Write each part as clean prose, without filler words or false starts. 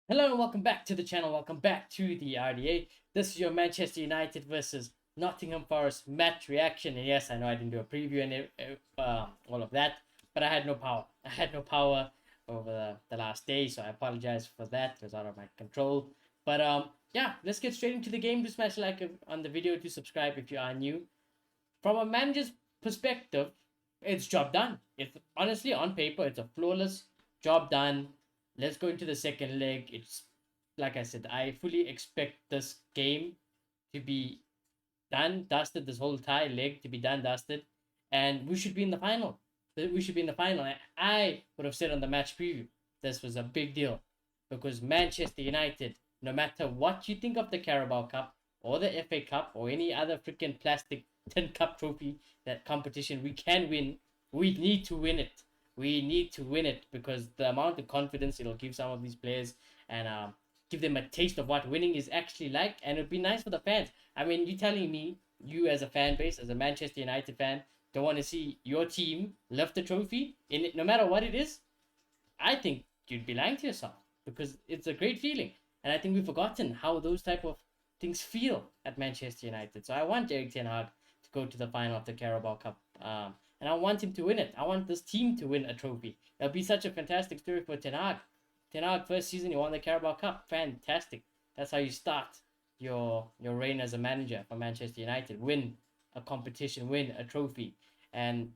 Hello and welcome back to the channel. Welcome back to the RDA. This is your Manchester United versus Nottingham Forest match reaction. And yes, I know I didn't do a preview and all of that, but I had no power. I had no power over the last day, so I apologize for that. It was out of my control. But yeah, let's get straight into the game. Do smash like on the video to subscribe if you are new. From a manager's perspective, it's job done. It's honestly on paper, it's a flawless job done. Let's go into the second leg. It's like I said, I fully expect this game to be done, dusted, this whole entire leg to be done, dusted, and we should be in the final. We should be in the final. I would have said on the match preview, this was a big deal because Manchester United, no matter what you think of the Carabao Cup or the FA Cup or any other freaking plastic tin cup trophy, that competition we can win, we need to win it. We need to win it because the amount of confidence it'll give some of these players and give them a taste of what winning is actually like, and it'd be nice for the fans. I mean, you telling me you as a fan base, as a Manchester United fan, don't want to see your team lift the trophy in it, no matter what it is? I think you'd be lying to yourself because it's a great feeling, and I think we've forgotten how those type of things feel at Manchester United. So I want Eric Ten Hag to go to the final of the Carabao Cup, and I want him to win it. I want this team to win a trophy. It'll be such a fantastic story for Ten Hag. Ten Hag, first season he won the Carabao Cup. Fantastic. That's how you start your reign as a manager for Manchester United. Win a competition, win a trophy. And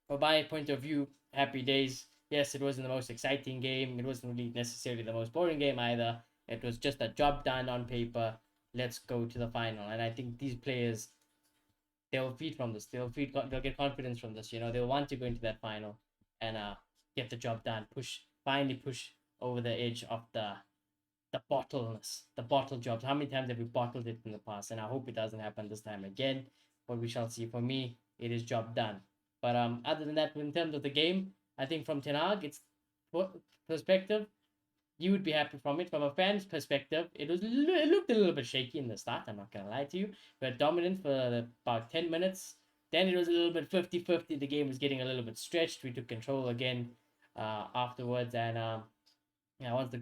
from my point of view, happy days. Yes, it wasn't the most exciting game. It wasn't really necessarily the most boring game either. It was just a job done on paper. Let's go to the final. And I think these players, they'll feed from this. They'll get confidence from this. You know, they'll want to go into that final and get the job done. Finally push over the edge of the bottleness, the bottle jobs. How many times have we bottled it in the past? And I hope it doesn't happen this time again. But we shall see. For me, it is job done. But other than that, in terms of the game, I think from Ten Hag, it's perspective, you would be happy from it. From a fan's perspective, it looked a little bit shaky in the start. I'm not gonna lie to you. We were dominant for about 10 minutes. Then it was a little bit 50-50. The game was getting a little bit stretched. We took control again afterwards, and yeah, once the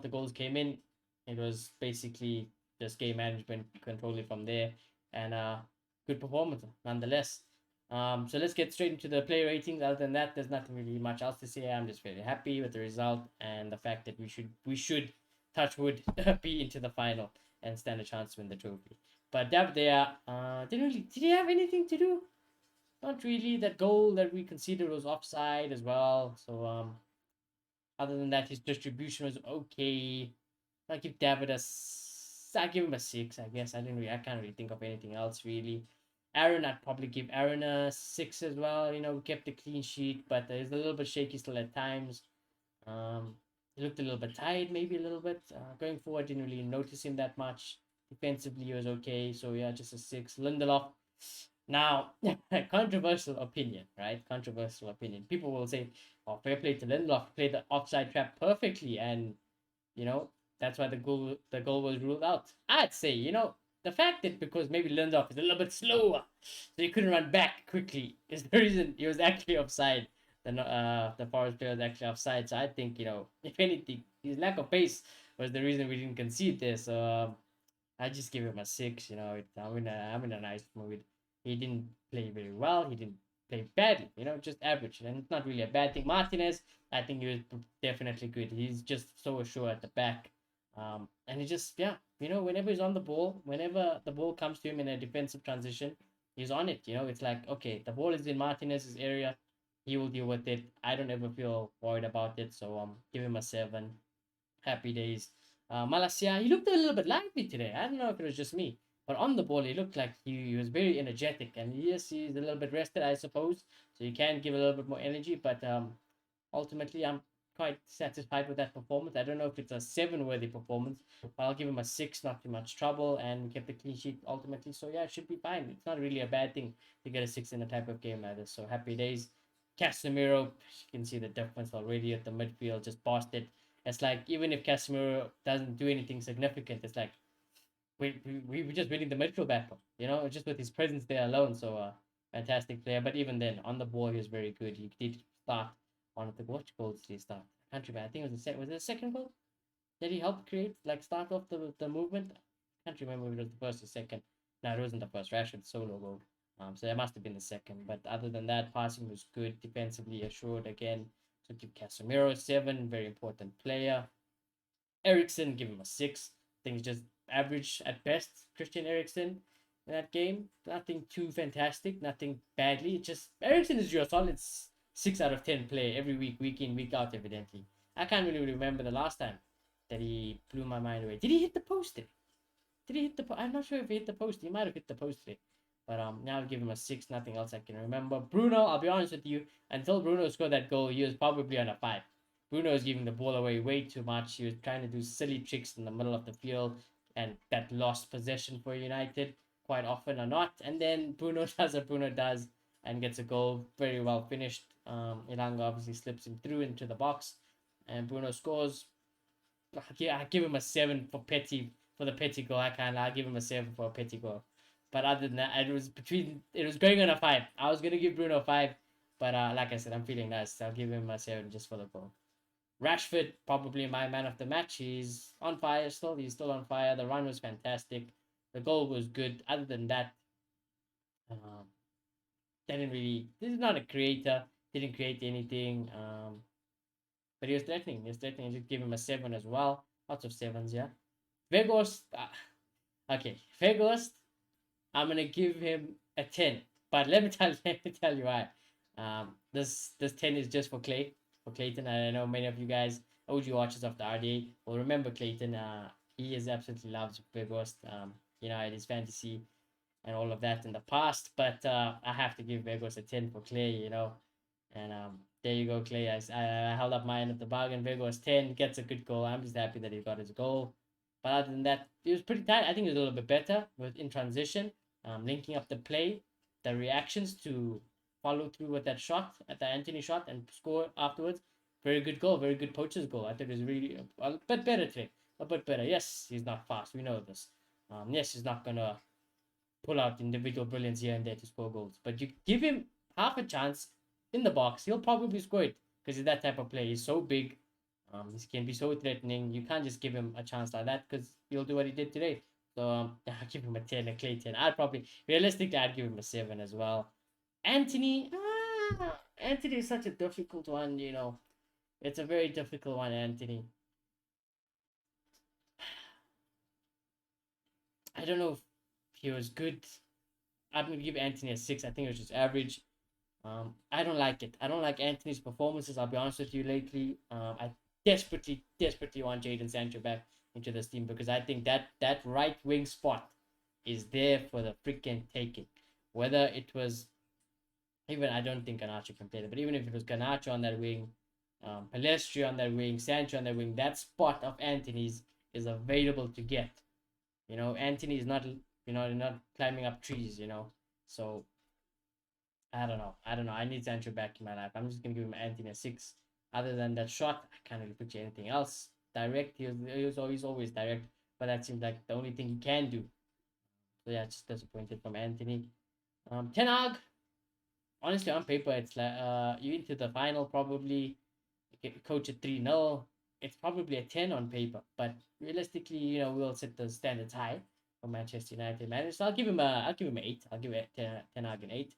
goals came in, it was basically just game management, control it from there, and good performance nonetheless. So let's get straight into the player ratings. Other than that, there's nothing really much else to say. I'm just very happy with the result and the fact that we should touch wood be into the final and stand a chance to win the trophy. But Dav there did he have anything to do? Not really. That goal that we considered was offside as well. So other than that, his distribution was okay. I give David I give him a six. I guess I can't really think of anything else really. Aaron, I'd probably give Aaron a six as well. You know, we kept a clean sheet, but he's a little bit shaky still at times. Um, he looked a little bit tired, maybe a little bit. Going forward, didn't really notice him that much. Defensively, he was okay. So yeah, just a six. Lindelof. Now, controversial opinion, right? Controversial opinion. People will say, "Oh, fair play to Lindelof. Played the offside trap perfectly," and you know that's why the goal was ruled out. I'd say, the fact that because maybe Lindelof is a little bit slower, so he couldn't run back quickly, is the reason he was actually offside. The Forest player was actually offside. So I think, if anything, his lack of pace was the reason we didn't concede this. So I just give him a six. I'm in a nice mood. He didn't play very well. He didn't play badly. Just average, and it's not really a bad thing. Martinez, I think he was definitely good. He's just so assured at the back, and he just yeah. Whenever he's on the ball, whenever the ball comes to him in a defensive transition, he's on it. It's like okay, the ball is in Martinez's area. He will deal with it. I don't ever feel worried about it. So give him a seven. Happy days. Malasia, he looked a little bit lively today. I don't know if it was just me, but on the ball, he looked like he was very energetic. And yes, he's a little bit rested, I suppose, so you can give a little bit more energy. But ultimately, I'm quite satisfied with that performance. I don't know if it's a seven-worthy performance, but I'll give him a six. Not too much trouble, and kept the clean sheet ultimately. So yeah, it should be fine. It's not really a bad thing to get a six in a type of game like this. So happy days. Casemiro, you can see the difference already at the midfield. Just passed it. It's like even if Casemiro doesn't do anything significant, it's like we were just winning the midfield battle, just with his presence there alone. So fantastic player. But even then, on the ball, he was very good. He did start one of the watch goals. Did he start? I can't remember. I think it was the second. Was it the second goal? Did he help create, like, start off the movement? I can't remember if it was the first or second. No, it wasn't the first. Rashford solo goal. So that must have been the second. But other than that, passing was good. Defensively assured again. So give Casemiro a 7, very important player. Ericsson, give him a 6. I think he's just average at best. Christian Eriksen in that game. Nothing too fantastic, nothing badly. It's just Ericsson is your solid 6 out of 10 play every week, week in, week out, evidently. I can't really remember the last time that he blew my mind away. Did he hit the post today? Did he hit the post? I'm not sure if he hit the post. He might have hit the post today. But now I'll give him a 6. Nothing else I can remember. Bruno, I'll be honest with you. Until Bruno scored that goal, he was probably on a 5. Bruno was giving the ball away way too much. He was trying to do silly tricks in the middle of the field, and that lost possession for United quite often or not. And then Bruno does what Bruno does and gets a goal. Very well finished. Ilanga obviously slips him through into the box, and Bruno scores. I give him a 7 for petty, for the petty goal. I'll give him a 7 for a petty goal. But other than that, it was going on a 5. I was gonna give Bruno a 5, but like I said, I'm feeling nice. I'll give him a 7 just for the goal. Rashford, probably my man of the match. He's on fire still. He's still on fire. The run was fantastic. The goal was good. Other than that, um, didn't really. This is not a creator. Didn't create anything. But he was threatening. He was threatening. I should give him a 7 as well. Lots of 7s, yeah. Vegos. Okay, Vegos. I'm gonna give him a 10. But let me tell you why. This 10 is just for Clayton. I know many of you guys, OG watchers of the RDA, will remember Clayton. He is absolutely loves Big Ghost. At his fantasy and all of that in the past. But I have to give Vegos a 10 for Clay. And there you go, Clay. I held up my end of the bargain. Vegos 10 gets a good goal. I'm just happy that he got his goal. But other than that, it was pretty tight. I think it was a little bit better with in transition, linking up the play, the reactions to follow through with that shot, at the Anthony shot, and score afterwards. Very good goal, very good poacher's goal. I think it was really a bit better today. A bit better. Yes, he's not fast. We know this. Yes, he's not gonna pull out individual brilliance here and there to score goals. But you give him half a chance in the box, he'll probably score it because he's that type of player. He's so big. He can be so threatening. You can't just give him a chance like that because he'll do what he did today. So I'll give him a 10, a Clay 10. Realistically, I'd give him a 7 as well. Anthony, Anthony is such a difficult one. It's a very difficult one, Anthony. I don't know if he was good. I'm going to give Anthony a 6. I think it was just average. I don't like it. I don't like Anthony's performances. I'll be honest with you. Lately, I desperately, desperately want Jadon Sancho back into this team because I think that right wing spot is there for the freaking taking. Whether it was even I don't think Garnacho can play there, but even if it was Garnacho on that wing, Palestri on that wing, Sancho on that wing, that spot of Anthony's is available to get. Anthony is not climbing up trees. So I don't know. I need Sancho back in my life. I'm just gonna give him Anthony a 6. Other than that shot, I can't really put you anything else. Direct, he's always direct, but that seems like the only thing he can do. So yeah, just disappointed from Anthony. Ten Hag, honestly, on paper, it's like you into the final probably. You can coach at 3-0. It's probably a 10 on paper, but realistically, we'll set the standards high for Manchester United managers. So I'll give him 8. I'll give it Ten Hag an 8.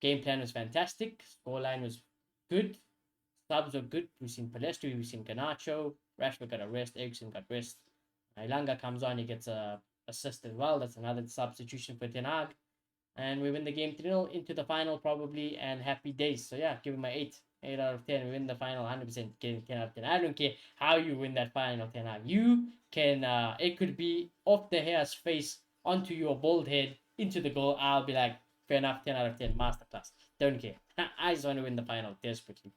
Game plan was fantastic. Scoreline was good. Subs were good. We've seen Palestri, we've seen Garnacho. Rashford got a rest. Eriksen got rest. Ilanga comes on, he gets a assist as well. That's another substitution for Ten Hag. And we win the game 3-0 into the final probably, and happy days. So yeah, give him an 8. 8 out of 10. We win the final 100%, getting 10 out of 10. I don't care how you win that final 10 out. You can, it could be off the hair's face onto your bald head into the goal. I'll be like, fair enough, 10 out of 10, masterclass. Don't care. I just want to win the final desperately.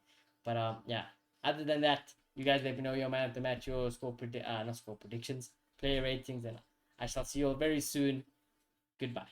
But yeah, other than that, you guys let me know your man of the match, your not score predictions, player ratings, and I shall see you all very soon. Goodbye.